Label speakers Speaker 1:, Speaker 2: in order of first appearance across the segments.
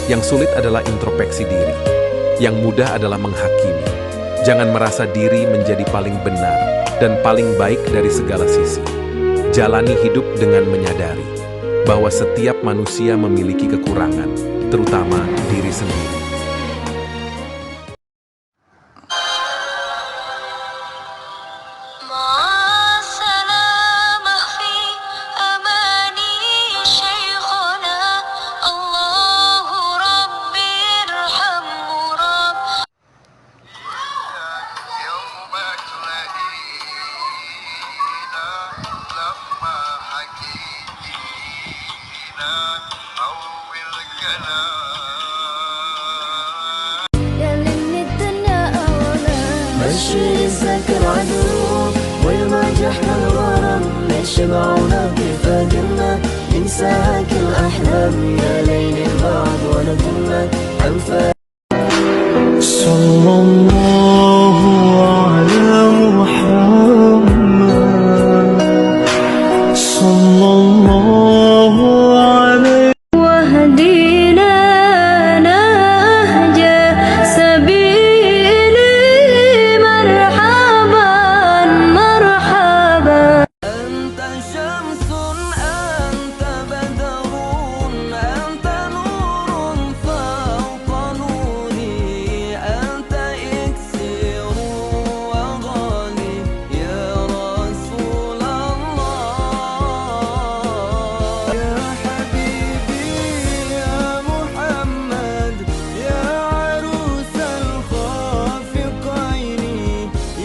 Speaker 1: Yang sulit adalah introspeksi diri. Yang mudah adalah menghakimi. Jangan merasa diri menjadi paling benar dan paling baik dari segala sisi. Jalani hidup dengan menyadari bahwa setiap manusia memiliki kekurangan, terutama diri sendiri.
Speaker 2: بشر إنساك العدو ويوم جحنا الغرام يجمعنا كيف قلنا ننساك الأحلام يا ليل البعض ونكنا عن صلى الله على محمد صلى الله عليه
Speaker 3: واهدنا نهج سبيل مرحبا مرحبا
Speaker 2: أنت شمس أنت بدر أنت نور فوق نوري أنت إكسير وغالي يا رسول الله يا حبيبي يا محمد يا عروس الخافقين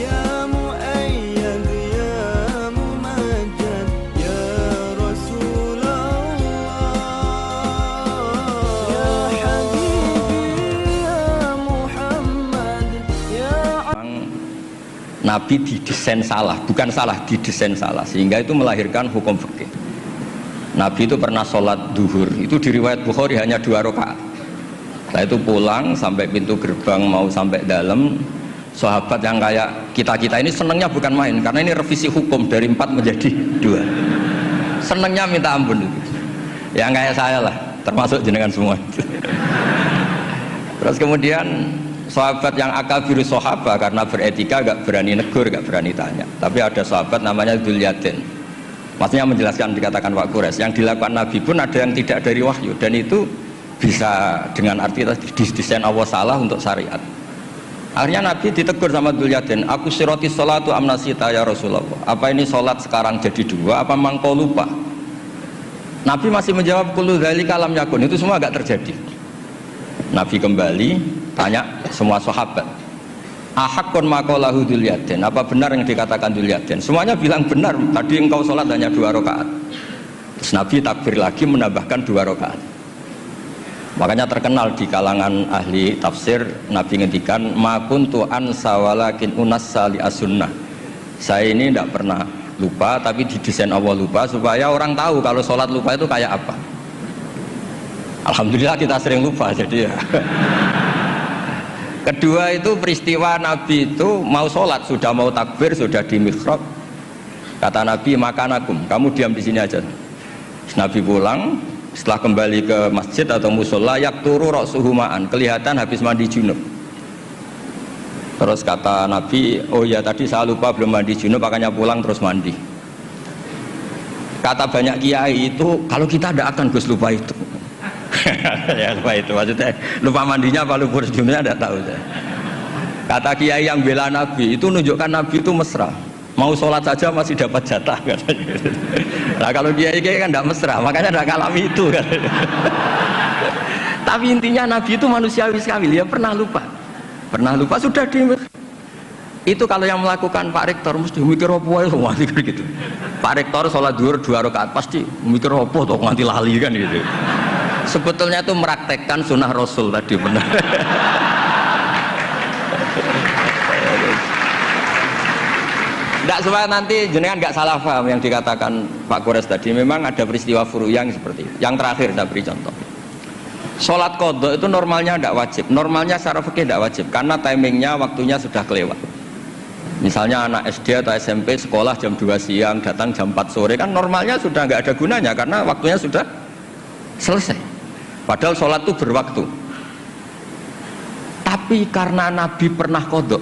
Speaker 2: يا مؤيد يا ممجد يا رسول الله يا حبيبي يا محمد يا
Speaker 4: Nabi didesain salah, bukan salah, didesain salah, sehingga itu melahirkan hukum fikih. Nabi itu pernah sholat duhur, itu di riwayat Bukhari hanya 2 rakaat. Setelah itu pulang sampai pintu gerbang mau sampai dalam, sahabat yang kayak kita ini senangnya bukan main, karena ini revisi hukum dari 4 menjadi 2. Senangnya minta ampun itu. Yang kayak saya lah, termasuk jenengan semua. Terus kemudian sahabat yang akabir sahabat karena beretika gak berani negur, gak berani tanya. Tapi ada sahabat namanya Dzul Yadain. Maksudnya menjelaskan dikatakan Pak Quraisy, yang dilakukan Nabi pun ada yang tidak dari wahyu, dan itu bisa dengan arti tadi desain Allah salah untuk syariat. Akhirnya Nabi ditegur sama Dzul Yadain, aku siroti sholatu amnasita ya Rasulullah. Apa ini sholat sekarang jadi 2, apa memang kau lupa? Nabi masih menjawab kullu dzalika lam yakun, itu semua agak terjadi. Nabi kembali tanya semua sahabat, ahakun maqalahu Dzul Yadain, apa benar yang dikatakan Dzul Yadain? Semuanya bilang benar, tadi engkau sholat hanya 2 rakaat. Terus Nabi takbir lagi menambahkan 2 rakaat. Makanya terkenal di kalangan ahli tafsir, Nabi ngendikan ma kuntu ansa walakin unassa li as-sunnah. Saya ini tidak pernah lupa, tapi didesain Allah lupa supaya orang tahu kalau sholat lupa itu kayak apa. Alhamdulillah kita sering lupa, jadi ya. Kedua itu peristiwa Nabi itu mau sholat, sudah mau takbir, sudah di mihrab. Kata Nabi, makanakum, kamu diam di sini aja. Terus Nabi pulang, setelah kembali ke masjid atau musola, yakturu ra'suhu ma'an, kelihatan habis mandi junub. Terus kata Nabi, oh ya tadi saya lupa belum mandi junub, makanya pulang terus mandi. Kata banyak kiai itu, kalau kita tidak akan Gus lupa itu. Ya lupa itu, maksudnya lupa mandinya apa lupa junubnya tidak tahu saya. Kata kiai yang bela Nabi itu menunjukkan Nabi itu mesra, mau sholat saja masih dapat jatah katanya. Nah kalau kiai kan tidak mesra, makanya tidak ngalami itu kan. Tapi intinya Nabi itu manusiawi sekali, dia pernah lupa sudah di itu. Kalau yang melakukan Pak Rektor mesti mikir apa ya semua gitu. Pak Rektor sholat duhur 2 rakaat pasti mikir apa toh nganti lali kan gitu. Sebetulnya itu meraktekkan sunnah Rasul tadi benar. Tidak supaya nanti jenengan nggak salah paham yang dikatakan Pak Quraisy tadi. Memang ada peristiwa furu yang seperti itu. Yang terakhir saya beri contoh. Sholat qadha itu normalnya tidak wajib. Normalnya secara fikih tidak wajib karena timingnya waktunya sudah kelewat. Misalnya anak SD atau SMP sekolah jam 2 siang datang jam 4 sore kan normalnya sudah nggak ada gunanya karena waktunya sudah selesai. Padahal sholat itu berwaktu. Tapi karena Nabi pernah kodok,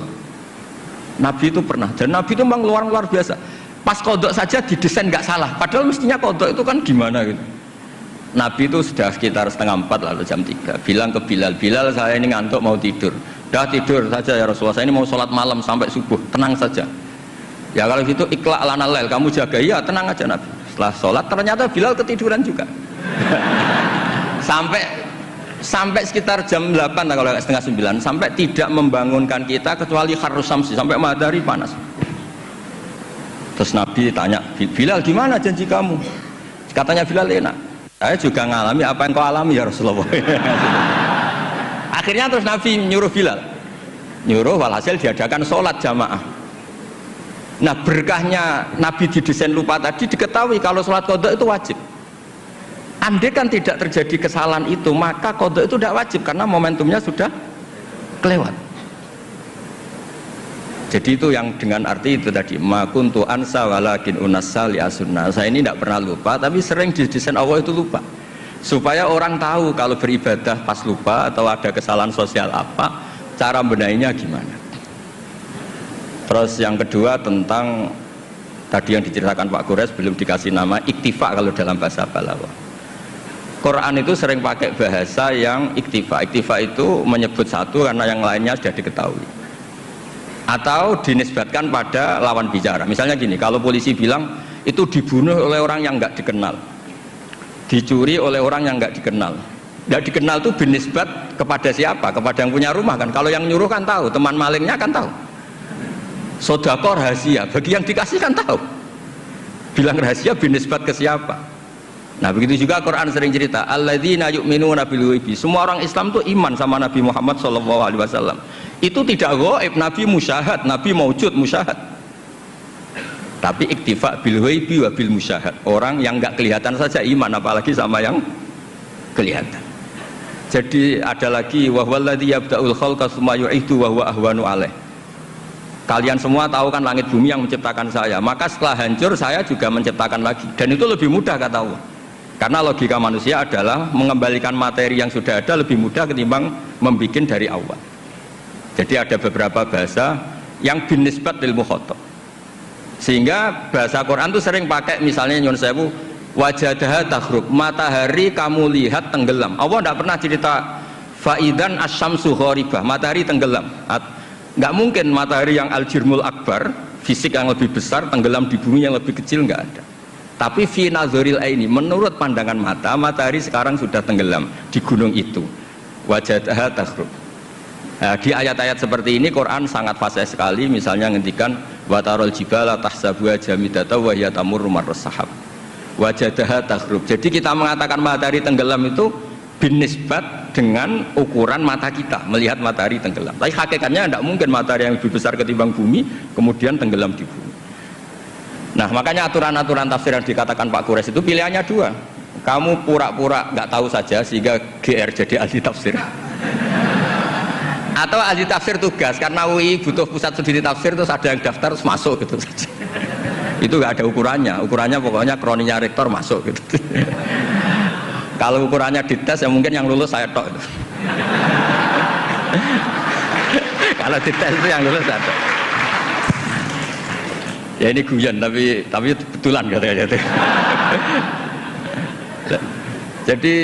Speaker 4: Nabi itu pernah, dan Nabi itu memang luar biasa. Pas kodok saja didesain nggak salah. Padahal mestinya kodok itu kan gimana gitu. Nabi itu sudah sekitar 3:30 lalu jam 3 bilang ke Bilal, Bilal saya ini ngantuk mau tidur. Dah tidur saja ya Rasulullah, saya ini mau sholat malam sampai subuh, tenang saja. Ya kalau gitu ikhla' lana lail, kamu jaga. Iya tenang aja Nabi. Setelah sholat ternyata Bilal ketiduran juga. sampai sekitar jam 8 kalau 8:30 sampai tidak membangunkan kita kecuali harus samsi, sampai matahari panas. Terus Nabi tanya, Bilal gimana janji kamu? Katanya Bilal enak. Saya juga ngalami apa yang kau alami ya Rasulullah. Akhirnya terus Nabi nyuruh Bilal, nyuruh walhasil diadakan sholat jamaah. Nah berkahnya Nabi didesain lupa tadi diketahui kalau sholat qadha itu wajib. Andai kan tidak terjadi kesalahan itu, maka qadha itu tidak wajib karena momentumnya sudah kelewat. Jadi itu yang dengan arti itu tadi, ma kuntu ansa walakin unassa li as-sunnah. Saya ini tidak pernah lupa, tapi sering didesain Allah itu lupa. Supaya orang tahu kalau beribadah pas lupa atau ada kesalahan sosial apa, cara benahinya gimana. Terus yang kedua tentang tadi yang diceritakan Pak Quraisy belum dikasih nama iktifa kalau dalam bahasa Balaghah. Quran itu sering pakai bahasa yang iktifa. Iktifa itu menyebut satu karena yang lainnya sudah diketahui. Atau dinisbatkan pada lawan bicara. Misalnya gini, kalau polisi bilang itu dibunuh oleh orang yang nggak dikenal, dicuri oleh orang yang nggak dikenal. Nggak dikenal itu binisbat kepada siapa? Kepada yang punya rumah kan. Kalau yang nyuruh kan tahu, teman malingnya kan tahu. Sodako rahasia, bagi yang dikasih kan tahu. Bilang rahasia binisbat ke siapa? Nah begitu juga Quran sering cerita alladzina yu'minuna bil ghaibi. Semua orang Islam itu iman sama Nabi Muhammad SAW. Itu tidak ghaib, Nabi musyahad, Nabi maujud musyahad. Tapi iktifa bil ghaibi wa bil musyahad. Orang yang nggak kelihatan saja iman, apalagi sama yang kelihatan. Jadi ada lagi wa huwallazi yabda'ul khalqa tsumma yu'idu wa huwa ahwanu alaih. Kalian semua tahu kan langit bumi yang menciptakan saya, maka setelah hancur saya juga menciptakan lagi, dan itu lebih mudah kata Allah. Karena logika manusia adalah mengembalikan materi yang sudah ada lebih mudah ketimbang membuat dari awal. Jadi ada beberapa bahasa yang binisbat lil mukhatab. Sehingga bahasa Quran itu sering pakai misalnya nyun sewu wajadaha taghrub, matahari kamu lihat tenggelam. Allah tidak pernah cerita faidan asyamsu gharibah, matahari tenggelam. Nggak mungkin matahari yang al-jirmul akbar, fisik yang lebih besar tenggelam di bumi yang lebih kecil, nggak ada. Tapi fi nazaril aini, menurut pandangan mata, matahari sekarang sudah tenggelam di gunung itu. Wajadaha taghrub. Nah, di ayat-ayat seperti ini Quran sangat fasih sekali. Misalnya ngendikan watarul jibala tahsabuha jamidata wa hiya tamurru marras sahab. Wajadaha taghrub. Jadi kita mengatakan matahari tenggelam itu binisbat dengan ukuran mata kita melihat matahari tenggelam. Tapi hakikatnya tidak mungkin matahari yang lebih besar ketimbang bumi kemudian tenggelam di bumi. Nah makanya aturan-aturan tafsir yang dikatakan Pak Quraisy itu pilihannya dua. Kamu pura-pura nggak tahu saja sehingga GR jadi ahli tafsir. Atau ahli tafsir tugas karena UI butuh pusat studi tafsir terus ada yang daftar terus masuk gitu saja. Itu nggak ada ukurannya. Ukurannya pokoknya kroninya rektor masuk gitu. Kalau ukurannya dites ya mungkin yang lulus saya tok. Kalau dites itu yang lulus saya tok. Ya ini guyon tapi betulan katanya. Jadi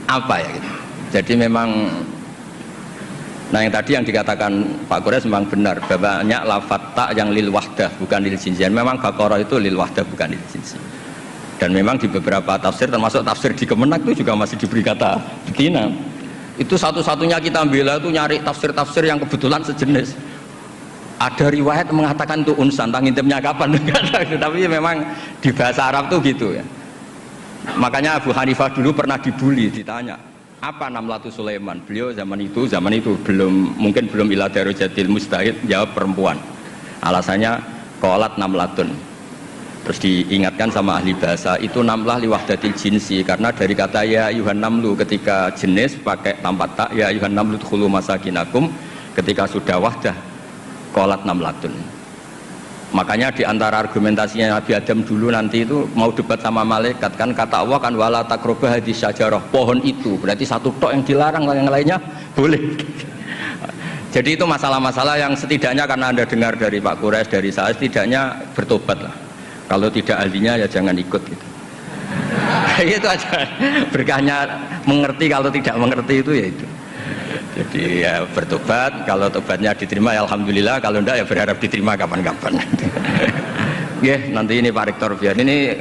Speaker 4: apa ya gitu. Jadi memang nah yang tadi yang dikatakan Pak Quraisy memang benar, banyak lafadz ta yang lil wahdah bukan lil jinsi. Memang Baqarah itu lil wahdah bukan lil jinsi. Dan memang di beberapa tafsir termasuk tafsir di Kemenak itu juga masih diberi kata betina. Itu satu-satunya kita bela itu nyari tafsir-tafsir yang kebetulan sejenis. Ada riwayat mengatakan itu unsan, ngintipnya kapan? Tapi memang di bahasa Arab tuh gitu ya. Makanya Abu Hanifah dulu pernah dibully, ditanya apa Namlatu Sulaiman. Beliau zaman itu mungkin belum ila darujatil mustahid, jawab perempuan. Alasannya qalat namlatun. Terus diingatkan sama ahli bahasa itu namlah liwahdatil jinsi, karena dari kata ya ayuhan namlu ketika jenis pakai tanpa tak, ya ayuhan namlu dkhulu masakinakum ketika sudah wahdah qalat namlatun. Makanya di antara argumentasinya Nabi Adam dulu nanti itu mau debat sama malaikat kan, kata Allah kan wala taqrabah hadhihi syajarah, pohon itu berarti satu tok yang dilarang, yang lainnya boleh. Jadi itu masalah-masalah yang setidaknya karena Anda dengar dari Pak Quraisy, dari saya, setidaknya bertobat lah. Kalau tidak ahlinya ya jangan ikut gitu. Itu aja berkahnya mengerti, kalau tidak mengerti itu ya itu. Jadi ya bertobat, kalau tobatnya diterima ya alhamdulillah, kalau enggak ya berharap diterima kapan-kapan. Nanti ini Pak Rektor biar ini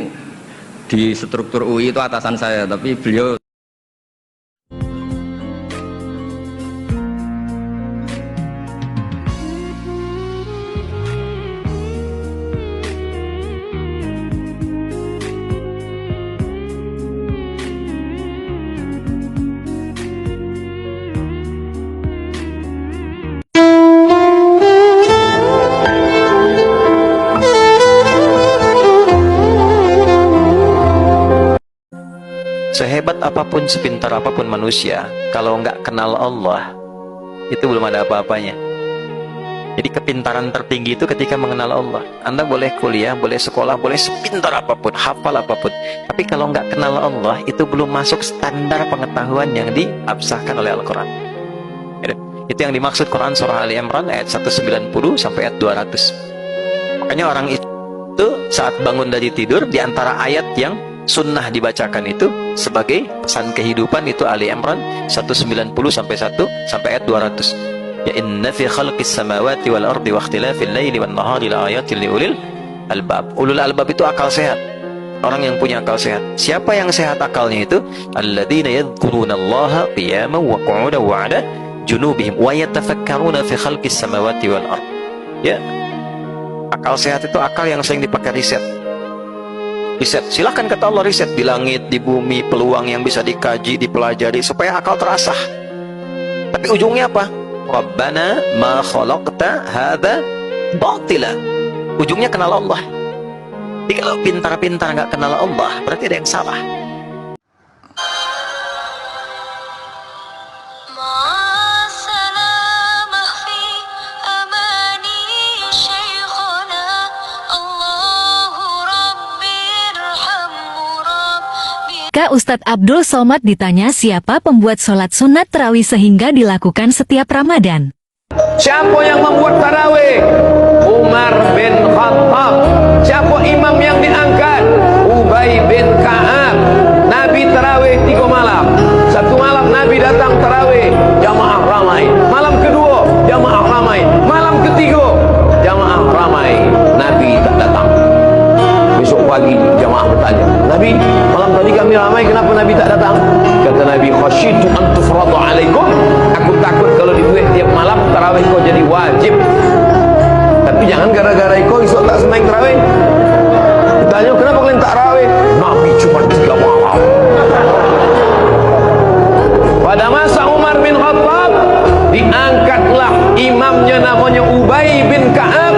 Speaker 4: di struktur UI itu atasan saya, tapi beliau
Speaker 5: sehebat apapun, sepintar apapun manusia, kalau nggak kenal Allah, itu belum ada apa-apanya. Jadi kepintaran tertinggi itu ketika mengenal Allah. Anda boleh kuliah, boleh sekolah, boleh sepintar apapun, hafal apapun, tapi kalau nggak kenal Allah, itu belum masuk standar pengetahuan yang diabsahkan oleh Al-Quran. Itu yang dimaksud Quran surah Ali Imran ayat 190 sampai ayat 200. Makanya orang itu saat bangun dari tidur, di antara ayat yang sunnah dibacakan itu sebagai pesan kehidupan itu Ali Imran 190 sampai ayat 200. Ya inna fi khalqis samawati wal ardi wa ikhtilafil laili wan nahari la ayatin liulil albab. Ulul albab itu akal sehat, orang yang punya akal sehat. Siapa yang sehat akalnya itu? Alladzina yadhkurunallaha qiyaman wa qu'udan wa 'ala junubihim wa yatafakkaruna fi khalqis samawati wal ardi. Ya, akal sehat itu akal yang sering dipakai riset. Silahkan kata Allah, riset di langit, di bumi, peluang yang bisa dikaji, dipelajari supaya akal terasah. Tapi ujungnya apa? Rabbana ma khalaqta hadza batila. Ujungnya kenal Allah. Jadi kalau pintar-pintar nggak kenal Allah, berarti ada yang salah.
Speaker 6: Ketika Ustadz Abdul Somad ditanya siapa pembuat sholat sunat tarawih sehingga dilakukan setiap Ramadan.
Speaker 7: Siapa yang membuat tarawih? Umar bin Khattab. Siapa imam yang diangkat? Ubay bin Ka'ab. Nabi tarawih 3 malam. Satu malam Nabi datang tarawih, jamaah ramai. Malam kedua, jamaah ramai. Malam ketiga, jamaah ramai. Nabi tak datang. Besok pagi jamaah bertanya, Nabi, malam tadi kami ramai, kenapa Nabi tak datang? Kata Nabi, khasyitu an tufradu alaikum. Aku takut kalau dibuat tiap malam tarawih kau jadi wajib. Tapi jangan gara-gara kau esok tak sembahyang tarawih. Tanya, kenapa kalian tak tarawih? Nabi cuma 3 malam. Pada masa Umar bin Khattab, diangkatlah imamnya namanya Ubay bin Ka'ab,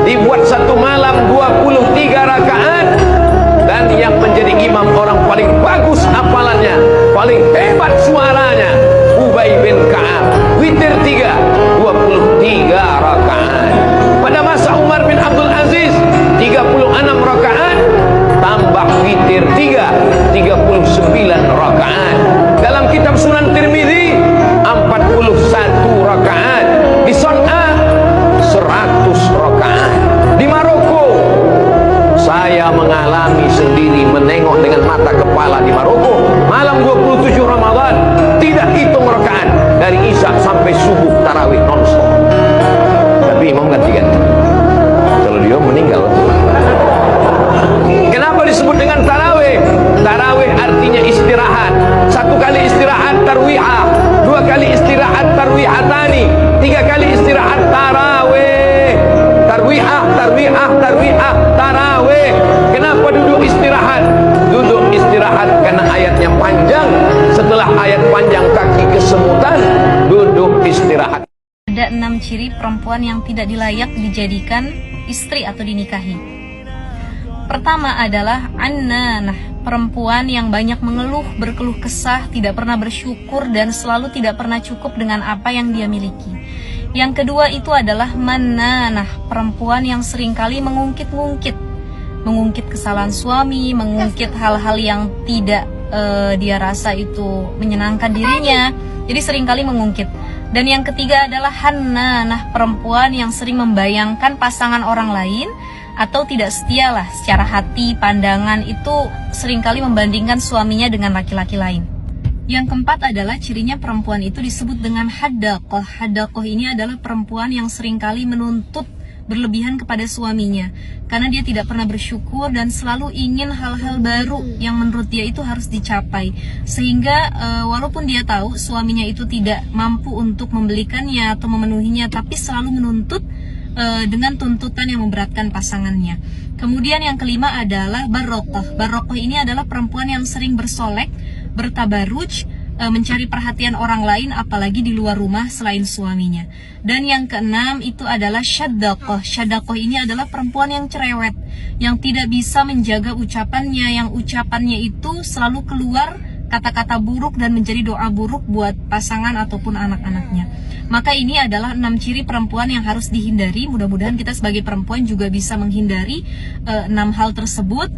Speaker 7: dibuat satu malam 23 rakaat, dan yang menjadi imam orang paling bagus hafalannya, paling hebat suaranya, Ubay bin Ka'ab. Witir 3, 23 rakaat. Pada masa Umar bin Abdul Aziz, 36 rakaat, tambah witir 3, 39 rakaat. Dalam kitab Sunan Tirmidzi 41 rakaat. Di Son'a 100 rakaat. Di Maroko saya mengalami sendiri, menengok dengan mata kepala di Maroko, malam 27 Ramadan tidak hitung rakaat, dari Isya sampai subuh tarawih non-stop. Tapi imam ganti-ganti. Kalau dia meninggal. Kenapa disebut dengan tarawih? Tarawih artinya istirahat. 1 kali istirahat tarwihah, 2 kali istirahat tarwihatani, 3 kali istirahat tarawih. Tarwihah, tarwihah, tarwihah, tarawih. Kenapa duduk istirahat? Duduk istirahat karena ayatnya panjang. Setelah ayat panjang kaki kesemutan, duduk istirahat.
Speaker 8: Ada 6 ciri perempuan yang tidak dilayak dijadikan istri atau dinikahi. Pertama adalah annanah, perempuan yang banyak mengeluh, berkeluh kesah, tidak pernah bersyukur dan selalu tidak pernah cukup dengan apa yang dia miliki. Yang kedua itu adalah mannanah, perempuan yang seringkali mengungkit-ungkit kesalahan suami, mengungkit hal-hal yang tidak dia rasa itu menyenangkan dirinya, jadi seringkali mengungkit. Dan yang ketiga adalah hannanah, perempuan yang sering membayangkan pasangan orang lain atau tidak setia lah secara hati, pandangan, itu seringkali membandingkan suaminya dengan laki-laki lain. Yang keempat adalah cirinya perempuan itu disebut dengan haddaqah. Haddaqah ini adalah perempuan yang seringkali menuntut berlebihan kepada suaminya karena dia tidak pernah bersyukur dan selalu ingin hal-hal baru yang menurut dia itu harus dicapai, sehingga walaupun dia tahu suaminya itu tidak mampu untuk membelikannya atau memenuhinya, tapi selalu menuntut dengan tuntutan yang memberatkan pasangannya. Kemudian yang kelima adalah barokah. Barokah ini adalah perempuan yang sering bersolek, bertabaruj, mencari perhatian orang lain apalagi di luar rumah selain suaminya. Dan yang keenam itu adalah syaddaqah. Syaddaqah ini adalah perempuan yang cerewet, yang tidak bisa menjaga ucapannya, yang ucapannya itu selalu keluar kata-kata buruk dan menjadi doa buruk buat pasangan ataupun anak-anaknya. Maka ini adalah 6 ciri perempuan yang harus dihindari. Mudah-mudahan kita sebagai perempuan juga bisa menghindari 6 hal tersebut,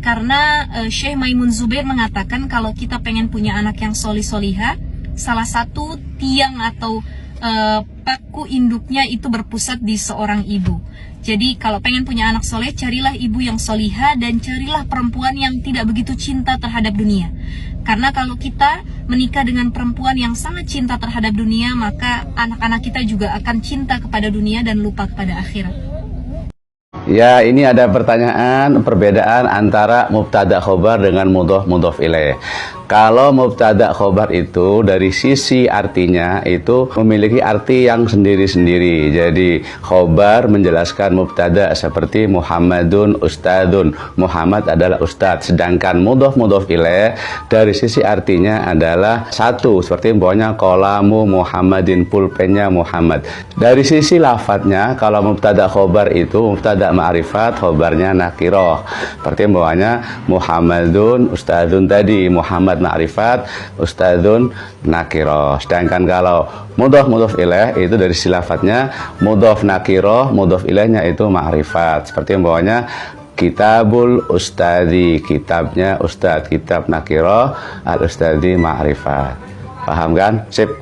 Speaker 8: karena Syekh Maimun Zubair mengatakan kalau kita pengen punya anak yang solih-solihah, salah satu tiang atau paku induknya itu berpusat di seorang ibu. Jadi kalau pengen punya anak soleh, carilah ibu yang solihah dan carilah perempuan yang tidak begitu cinta terhadap dunia. Karena kalau kita menikah dengan perempuan yang sangat cinta terhadap dunia, maka anak-anak kita juga akan cinta kepada dunia dan lupa kepada akhirat.
Speaker 9: Ya, ini ada pertanyaan perbedaan antara mubtada khobar dengan mudhof ilaih. Kalau mubtada khobar itu dari sisi artinya itu memiliki arti yang sendiri-sendiri. Jadi khobar menjelaskan mubtada seperti Muhammadun ustadun, Muhammad adalah ustadz. Sedangkan mudhof ilaih dari sisi artinya adalah satu, seperti bawahnya kolamu Muhammadin, pulpennya Muhammad. Dari sisi lafadznya, kalau mubtada khobar itu mubtada ma'rifat, khobarnya nakiroh. Seperti bawahnya Muhammadun ustadun tadi, Muhammad ma'rifat, ustadun nakiroh. Sedangkan kalau mudhof ilaih itu dari sisi lafadznya mudhof nakiroh, mudhof ilaihnya itu ma'rifat. Seperti yang bawahnya kitabul ustadi, kitabnya ustad, kitab nakiroh, al ustadi ma'rifat. Paham kan? Sip.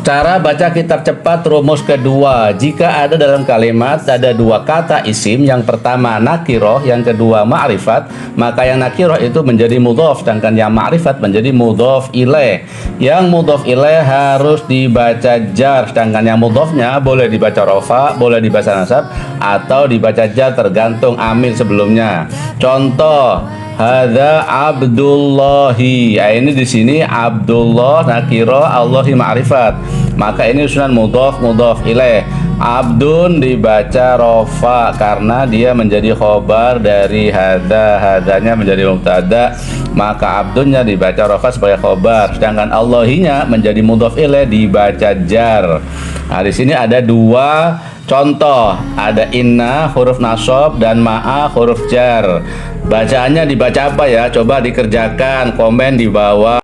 Speaker 9: Cara baca kitab cepat rumus kedua. Jika ada dalam kalimat ada dua kata isim, yang pertama nakiroh, yang kedua ma'rifat, maka yang nakiroh itu menjadi mudhof, sedangkan yang ma'rifat menjadi mudhof ilaih. Yang mudhof ilaih harus dibaca jar, sedangkan yang mudhofnya boleh dibaca rofa, boleh dibaca nasab, atau dibaca jar tergantung amil sebelumnya. Contoh, hadza Abdullahi. Ini di sini Abdullah nakiro, Allahi ma'rifat. Maka ini sunan mudhof ilaih. Abdun dibaca rofa karena dia menjadi khobar dari hadza, hadzanya menjadi mubtada, maka abdunnya dibaca rofa sebagai khobar. Sedangkan Allahinya menjadi mudhof ilaih dibaca jar. Nah, di sini ada dua contoh, ada inna huruf nasab dan ma'a huruf jar. Bacaannya dibaca apa ya? Coba dikerjakan, komen di bawah.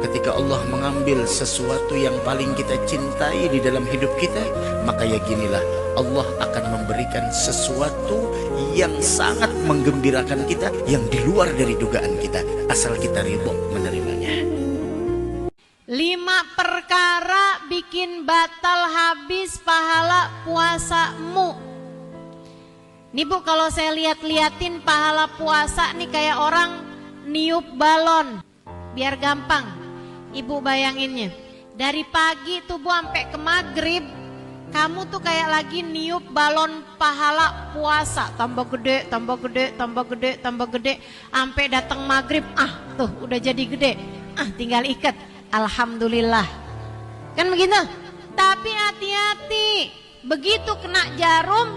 Speaker 10: Ketika Allah mengambil sesuatu yang paling kita cintai di dalam hidup kita, maka yakinilah Allah akan memberikan sesuatu yang sangat menggembirakan kita, yang di luar dari dugaan kita, asal kita ridho menerimanya.
Speaker 11: 5 perkara bikin batal habis pahala puasamu. Nih Bu, kalau saya liatin pahala puasa nih kayak orang niup balon. Biar gampang Ibu bayanginnya, dari pagi tuh Bu sampai ke maghrib, kamu tuh kayak lagi niup balon pahala puasa, tambah gede, tambah gede, tambah gede, tambah gede, sampai datang maghrib, tuh udah jadi gede, tinggal ikat, alhamdulillah, kan begitu. Tapi hati-hati, begitu kena jarum,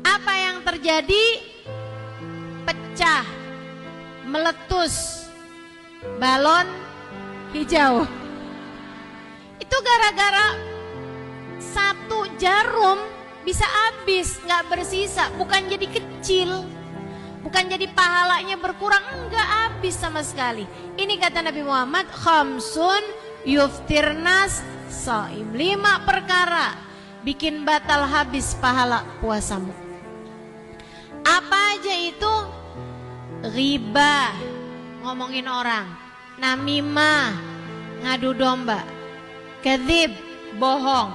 Speaker 11: apa yang terjadi? Pecah, meletus, balon hijau. Itu gara-gara satu jarum bisa habis, nggak bersisa. Bukan jadi kecil, bukan jadi pahalanya berkurang, enggak, habis sama sekali. Ini kata Nabi Muhammad, khamsun yuftirnas saim. 5 perkara bikin batal habis pahala puasamu. Apa aja itu? Riba, ngomongin orang. Namimah, ngadu domba. Kadzib, bohong.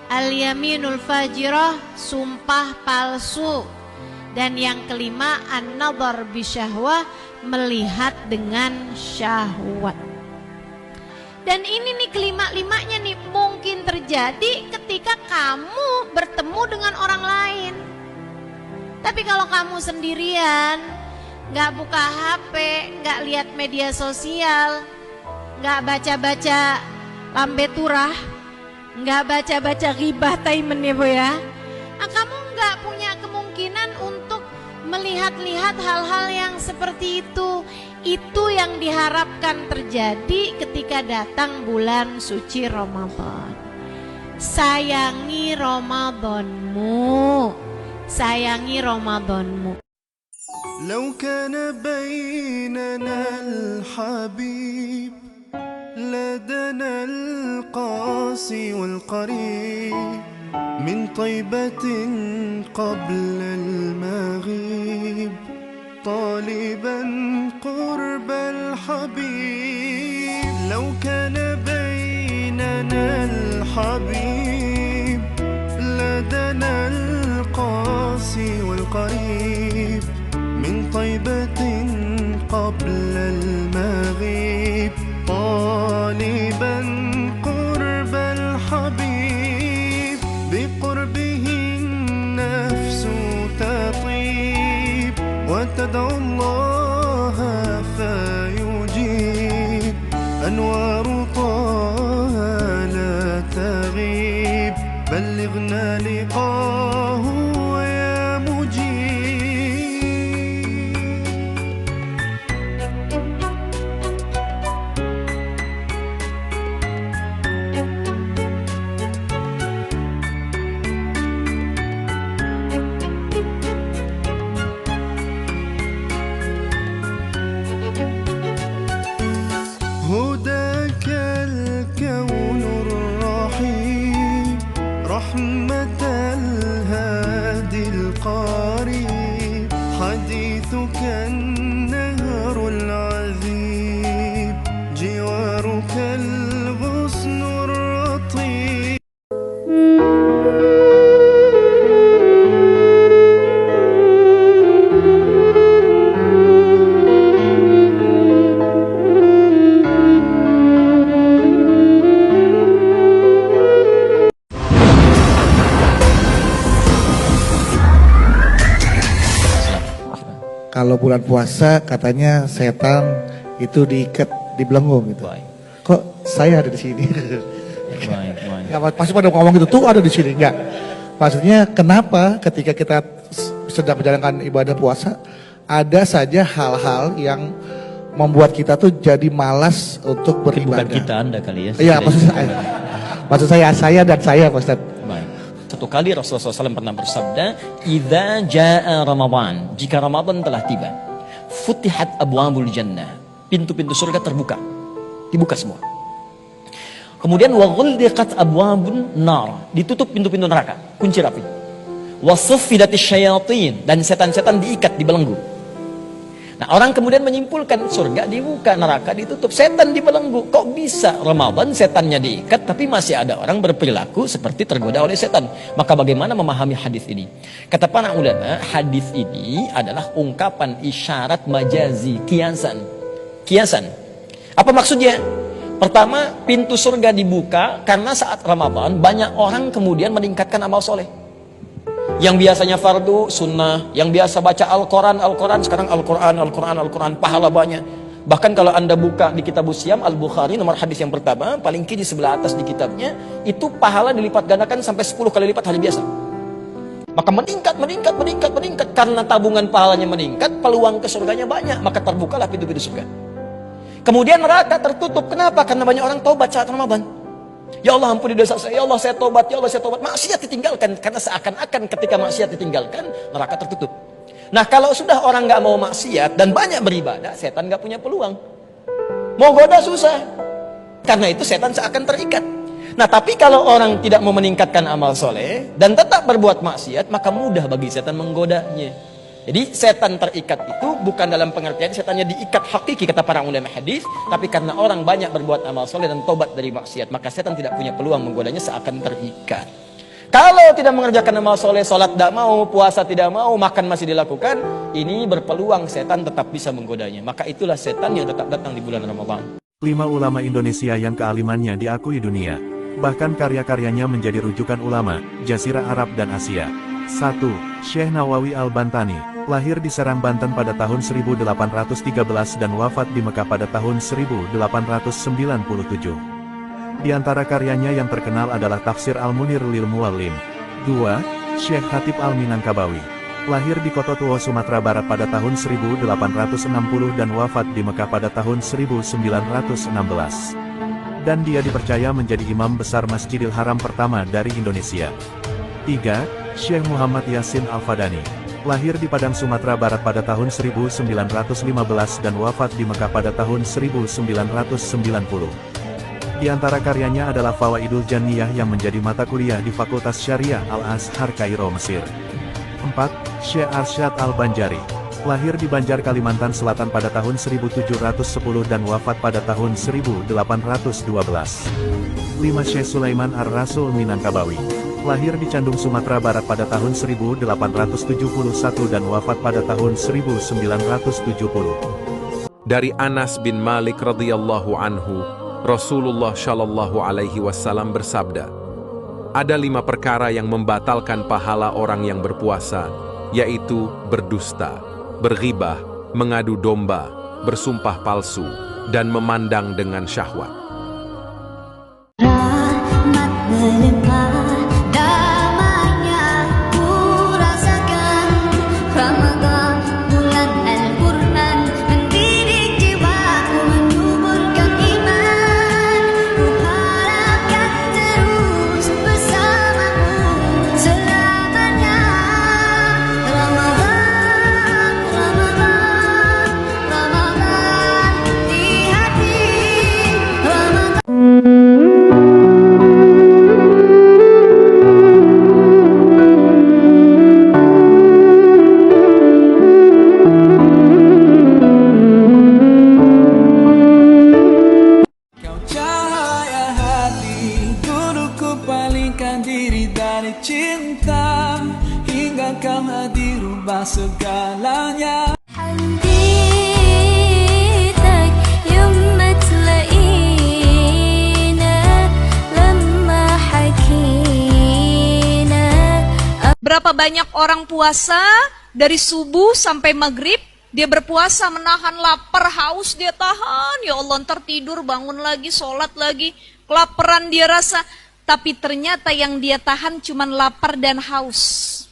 Speaker 11: Al-yaminul fajirah, sumpah palsu. Dan yang kelima, an-nadhar bisyahwah, melihat dengan syahwat. Dan ini nih kelima-limanya nih mungkin terjadi ketika kamu bertemu dengan orang lain. Tapi kalau kamu sendirian, gak buka HP, gak lihat media sosial, gak baca-baca lambe turah, gak baca-baca ghibah taimen ya Bu ya, nah, kamu gak punya kemungkinan untuk melihat-lihat hal-hal yang seperti itu. Itu yang diharapkan terjadi ketika datang bulan suci Ramadan. Sayangi Ramadanmu, sayangi Ramadanmu.
Speaker 2: لو كان بيننا الحبيب لدنا القاسي والقريب من طيبة قبل المغيب طالبا قرب الحبيب لو كان بيننا الحبيب لدنا القاسي والقريب من طيبة قبل المغيب طالبا قرب الحبيب بقربه النفس تطيب وتدعو الله فيجيب أنوار طه لا تغيب بلغنا لقاه يا مجيب. هداك الكون الرحيم رحمة الهادي القريب حديثك النهر العذيب جوارك الغصن الرطيب.
Speaker 12: Kalau bulan puasa katanya setan itu diikat di belenggu gitu. Kok saya ada di sini? Nggak, pasti pada ngomong gitu, tuh ada di sini. Enggak. Maksudnya kenapa ketika kita sedang menjalankan ibadah puasa ada saja hal-hal yang membuat kita tuh jadi malas untuk beribadah.
Speaker 5: Bukan kita, Anda kali ya.
Speaker 12: Iya, maksud saya dan saya Pak Ustaz.
Speaker 5: Baik. Satu kali Rasulullah SAW pernah bersabda, "Idza jaa Ramadan," jika Ramadan telah tiba, futihat abwabul jannah, pintu-pintu surga terbuka, dibuka semua. Kemudian wa ghulliqat abwabun nar, ditutup pintu-pintu neraka, kunci rapi. Wa suffidatis syayatin, dan setan-setan diikat, dibelenggu. Nah, orang kemudian menyimpulkan surga dibuka, neraka ditutup, setan dibelenggu. Kok bisa Ramadan setannya diikat tapi masih ada orang berperilaku seperti tergoda oleh setan? Maka bagaimana memahami hadis ini? Kata para ulama, hadis ini adalah ungkapan isyarat majazi, kiasan. Kiasan. Apa maksudnya? Pertama, pintu surga dibuka karena saat Ramadan banyak orang kemudian meningkatkan amal soleh. Yang biasanya fardu, sunnah, yang biasa baca Al-Quran, sekarang Al-Quran, pahala banyak. Bahkan kalau Anda buka di kitab Siam, Al-Bukhari, nomor hadis yang pertama, paling kiri sebelah atas di kitabnya, itu pahala dilipat gandakan sampai 10 kali lipat hari biasa.
Speaker 13: Maka meningkat. Karena tabungan pahalanya meningkat, peluang ke surganya banyak. Maka terbukalah pintu-pintu surga. Kemudian neraka tertutup. Kenapa? Karena banyak orang taubat saat Ramadan. Ya Allah ampuni dosa saya, ya Allah saya tobat, ya Allah saya tobat. Maksiat ditinggalkan. Karena seakan-akan ketika maksiat ditinggalkan, neraka tertutup. Nah kalau sudah orang nggak mau maksiat dan banyak beribadah, setan nggak punya peluang. Mau goda susah. Karena itu setan seakan terikat. Nah tapi kalau orang tidak mau meningkatkan amal soleh dan tetap berbuat maksiat, maka mudah bagi setan menggodanya. Jadi setan terikat itu bukan dalam pengertian setannya diikat hakiki kata para ulama hadis, tapi karena orang banyak berbuat amal soleh dan tobat dari maksiat, maka setan tidak punya peluang menggodanya seakan terikat. Kalau tidak mengerjakan amal soleh, sholat tidak mau, puasa tidak mau, makan masih dilakukan, ini berpeluang setan tetap bisa menggodanya. Maka itulah setan yang tetap datang di bulan Ramadan.
Speaker 14: 5 ulama Indonesia yang kealimannya diakui dunia. Bahkan karya-karyanya menjadi rujukan ulama, Jazirah Arab dan Asia. 1. Syekh Nawawi Al-Bantani, lahir di Serang, Banten pada tahun 1813 dan wafat di Mekah pada tahun 1897. Di antara karyanya yang terkenal adalah Tafsir Al-Munir lil Muallim. 2. Syekh Khatib Al-Minangkabawi, lahir di Kota Tua, Sumatera Barat pada tahun 1860 dan wafat di Mekah pada tahun 1916. Dan dia dipercaya menjadi imam besar Masjidil Haram pertama dari Indonesia. 3. Syekh Muhammad Yasin Al-Fadani, lahir di Padang, Sumatera Barat pada tahun 1915 dan wafat di Mekah pada tahun 1990. Di antara karyanya adalah Fawaidul Janniyah yang menjadi mata kuliah di Fakultas Syariah Al-Azhar Kairo, Mesir. 4. Syekh Arsyad Al-Banjari, lahir di Banjar, Kalimantan Selatan pada tahun 1710 dan wafat pada tahun 1812. 5. Syekh Sulaiman Ar-Rasul Minangkabawi, lahir di Candung, Sumatera Barat pada tahun 1871 dan wafat pada tahun 1970.
Speaker 1: Dari Anas bin Malik radhiyallahu anhu, Rasulullah shallallahu alaihi wasallam bersabda, ada 5 perkara yang membatalkan pahala orang yang berpuasa, yaitu berdusta, berghibah, mengadu domba, bersumpah palsu, dan memandang dengan syahwat.
Speaker 2: Segalanya.
Speaker 8: Berapa banyak orang puasa dari subuh sampai maghrib, dia berpuasa menahan lapar, haus dia tahan, ya Allah ntar tidur, bangun lagi, sholat lagi, kelaparan dia rasa, tapi ternyata yang dia tahan cuman lapar dan haus.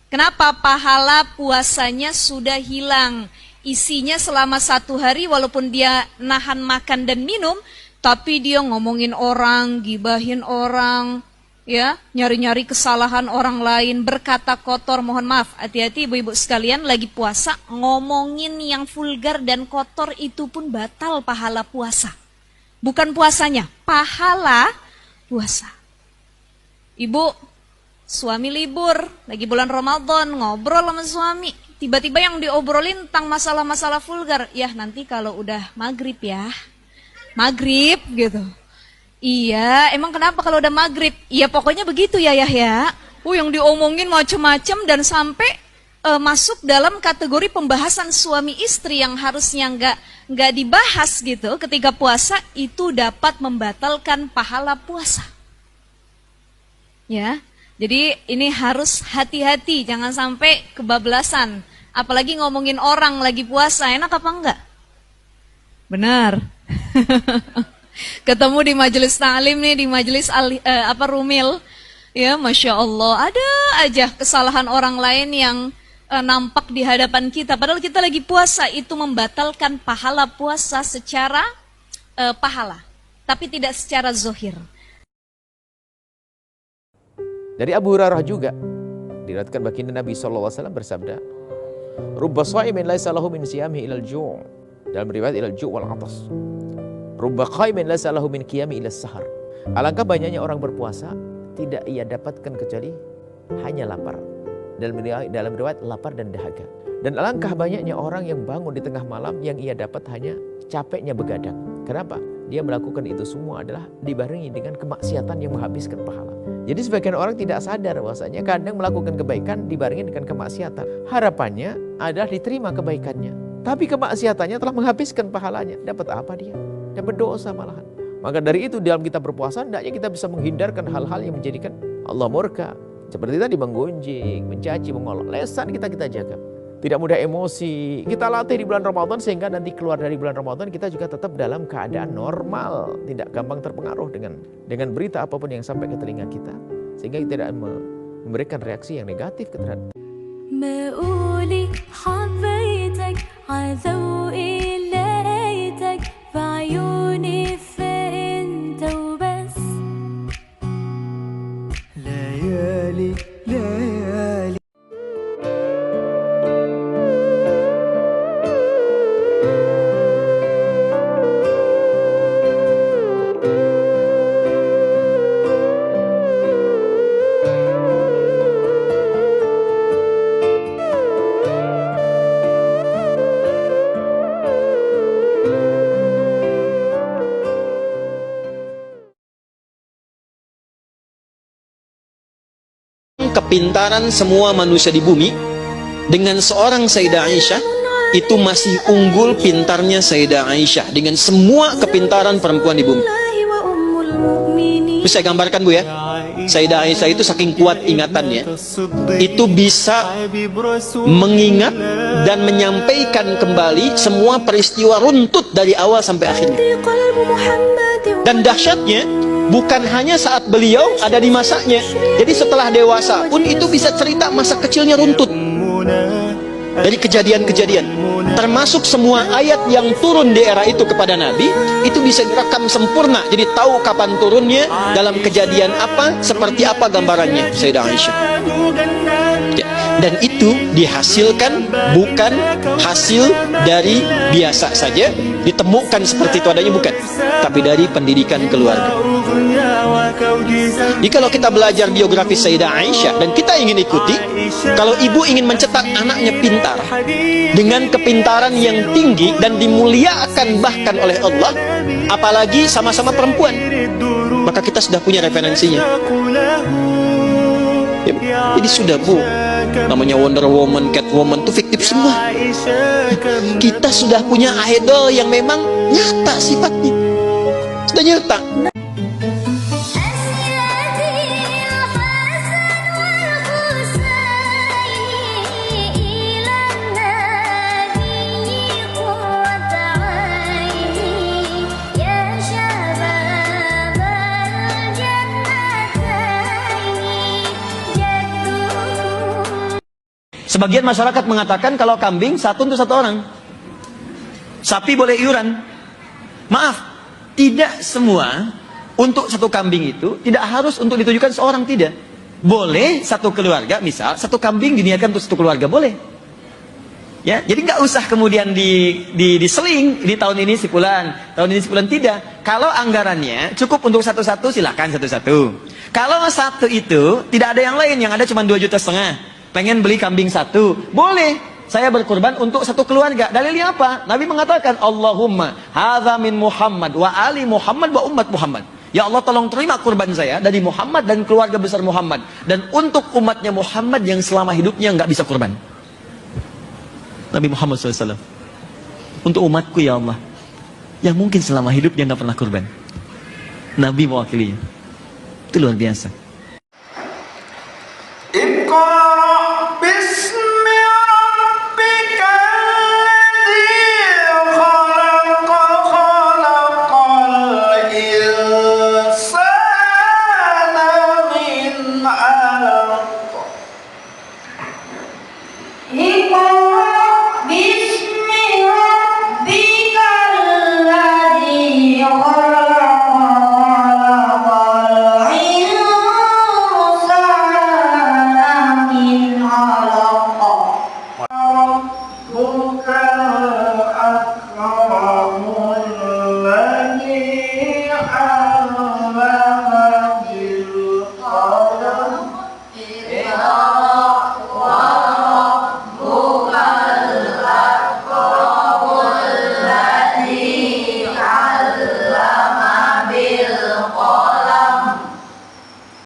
Speaker 8: Kenapa? Pahala puasanya sudah hilang. Isinya selama 1 hari walaupun dia nahan makan dan minum, tapi dia ngomongin orang, gibahin orang, ya, nyari-nyari kesalahan orang lain, berkata kotor. Mohon maaf, hati-hati ibu-ibu sekalian, lagi puasa ngomongin yang vulgar dan kotor itu pun batal pahala puasa. Bukan puasanya, pahala puasa. Ibu, suami libur, lagi bulan Ramadan, ngobrol sama suami. Tiba-tiba yang diobrolin tentang masalah-masalah vulgar. Ya nanti kalau udah maghrib ya. Maghrib gitu. Iya, emang kenapa kalau udah maghrib? Iya pokoknya begitu ya Yahya. Yang diomongin macem-macem dan sampai masuk dalam kategori pembahasan suami istri yang harusnya nggak dibahas gitu. Ketika puasa itu dapat membatalkan pahala puasa. Ya. Jadi ini harus hati-hati, jangan sampai kebablasan. Apalagi ngomongin orang lagi puasa, enak apa enggak? Benar. Ketemu di majelis ta'lim nih, di majelis Rumil. Ya, Masya Allah, ada aja kesalahan orang lain yang nampak di hadapan kita. Padahal kita lagi puasa, itu membatalkan pahala puasa secara pahala, tapi tidak secara zohir.
Speaker 15: Dari Abu Hurairah juga diriwayatkan baginda Nabi SAW bersabda, "Rubba sha'imin laisa lahu min siyamihi ilal ju'." Dalam riwayat ilal ju' wal 'atas. "Rubba qaimin laisa lahu min qiyami ila sahar." Alangkah banyaknya orang berpuasa tidak ia dapatkan kecuali hanya lapar. Dalam riwayat lapar dan dahaga. Dan alangkah banyaknya orang yang bangun di tengah malam yang ia dapat hanya capeknya begadang. Kenapa? Dia melakukan itu semua adalah dibarengi dengan kemaksiatan yang menghabiskan pahala. Jadi sebagian orang tidak sadar bahwasanya kadang melakukan kebaikan dibarengi dengan kemaksiatan. Harapannya adalah diterima kebaikannya. Tapi kemaksiatannya telah menghabiskan pahalanya. Dapat apa dia? Dapat dosa malahan. Maka dari itu dalam kita berpuasa hendaknya kita bisa menghindarkan hal-hal yang menjadikan Allah murka. Seperti tadi menggunjing, mencaci, mengolok. Lesan kita jaga. Tidak mudah emosi. Kita latih di bulan Ramadan sehingga nanti keluar dari bulan Ramadan kita juga tetap dalam keadaan normal. Tidak gampang terpengaruh dengan berita apapun yang sampai ke telinga kita. Sehingga kita tidak memberikan reaksi yang negatif terhadap.
Speaker 13: Kepintaran semua manusia di bumi dengan seorang Sayyidah Aisyah itu masih unggul pintarnya Sayyidah Aisyah dengan semua kepintaran perempuan di bumi. Bisa saya gambarkan Bu ya, Sayyidah Aisyah itu saking kuat ingatannya, itu bisa mengingat dan menyampaikan kembali semua peristiwa runtut dari awal sampai akhirnya. Dan dahsyatnya bukan hanya saat beliau ada di masanya, jadi setelah dewasa pun itu bisa cerita masa kecilnya runtut dari kejadian-kejadian, termasuk semua ayat yang turun di era itu kepada Nabi itu bisa direkam sempurna, jadi tahu kapan turunnya, dalam kejadian apa, seperti apa gambarannya Sayyidah Aisyah. Dan itu dihasilkan bukan hasil dari biasa saja ditemukan seperti itu adanya, bukan, tapi dari pendidikan keluarga. Jadi kalau kita belajar biografi Sayyidah Aisyah dan kita ingin ikuti, kalau ibu ingin mencetak anaknya pintar dengan kepintaran yang tinggi dan dimuliakan bahkan oleh Allah, apalagi sama-sama perempuan, maka kita sudah punya referensinya. Jadi sudah Bu, namanya Wonder Woman, Catwoman itu fiktif semua. Kita sudah punya idol yang memang nyata sifatnya, sudah nyata. Sebagian masyarakat mengatakan kalau kambing satu untuk satu orang, sapi boleh iuran. Maaf, tidak semua untuk satu kambing itu tidak harus untuk ditujukan seorang, tidak. Boleh satu keluarga, misal satu kambing diniatkan untuk satu keluarga, boleh. Ya, jadi nggak usah kemudian diseling, ini tahun ini sebulan, tahun ini sebulan, tidak. Kalau anggarannya cukup untuk satu-satu, silakan satu-satu. Kalau satu itu tidak ada yang lain, yang ada cuma 2,5 juta, pengen beli kambing satu, boleh. Saya berkurban untuk satu keluarga. Dalilnya apa? Nabi mengatakan, Allahumma hadza min Muhammad wa ali Muhammad wa ummat Muhammad. Ya Allah, tolong terima kurban saya dari Muhammad dan keluarga besar Muhammad, dan untuk umatnya Muhammad yang selama hidupnya nggak bisa kurban. Nabi Muhammad SAW, untuk umatku ya Allah yang mungkin selama hidup dia nggak pernah kurban, Nabi mewakilinya. Itu luar biasa.
Speaker 16: الكرام